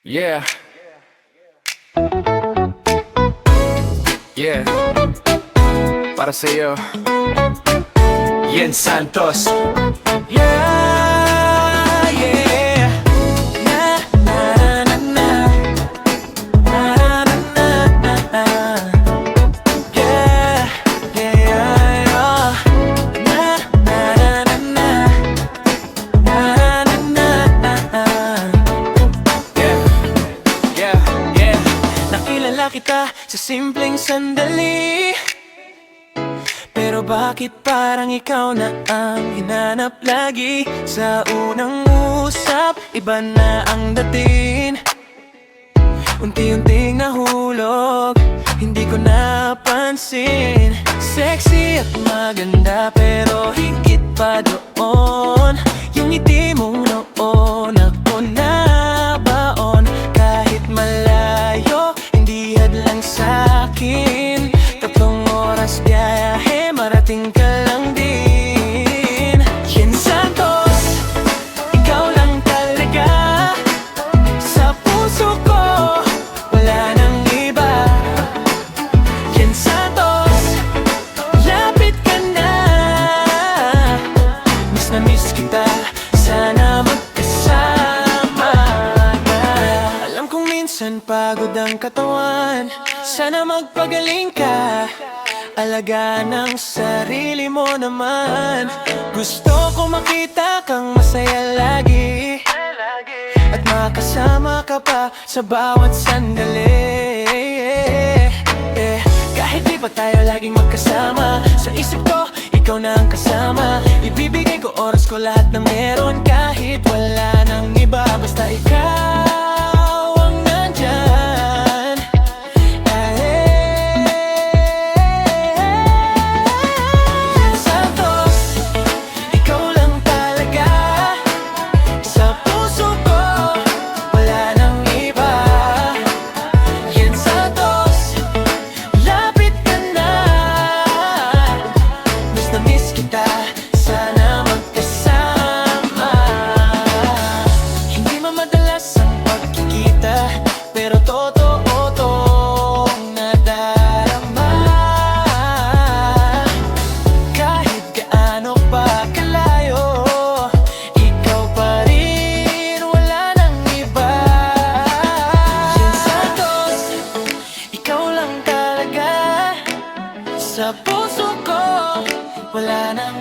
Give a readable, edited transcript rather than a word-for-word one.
Yeah, yeah, para sa'yo, Yen Santos. Yeah, yeah. Na, na, na, na. Na, na, na, na, na. Yeah, yeah, yeah, yeah. Na, na, na, na. Na, na, na, na, na. Yeah, yeah, yeah. Nakilala kita sa simpleng sandali, pero bakit parang ikaw na ang hinanap lagi? Sa unang usap, iba na ang dating. Unti-unting nahulog, hindi ko napansin. Sexy at maganda, pero higit pa doon yung ngiti mong noon. Ako na baon, kahit malayo, hindi hadlang sa'kin. 3 oras biyahe, marating ka lang din. Yen Santos, ikaw lang talaga. Sa puso ko, wala nang iba. Yen Santos, lapit ka na. Miss na miss kita, sana magkasama na. Alam kong minsan pagod ang katawan, sana magpagaling ka. Alaga ng sarili mo naman. Gusto ko makita kang masaya lagi, at makasama ka pa sa bawat sandali. Kahit di pa tayo laging magkasama, sa isip ko, ikaw na ang kasama. Ibibigay ko oras ko, lahat na meron, kahit wala nang iba. Basta ikaw ang nandyan. Yen Santos, ikaw lang talaga. Sa puso ko, wala nang iba. Yen Santos, lapit ka na. Miss na miss kita, sana magkasama. Hindi man madalas ang pagkikita, pero totoo tong nadarama. Kahit gaano pa kalayo, ikaw pa rin, wala nang iba. Yen Santos, ikaw lang talaga. Sa puso ko, wala nang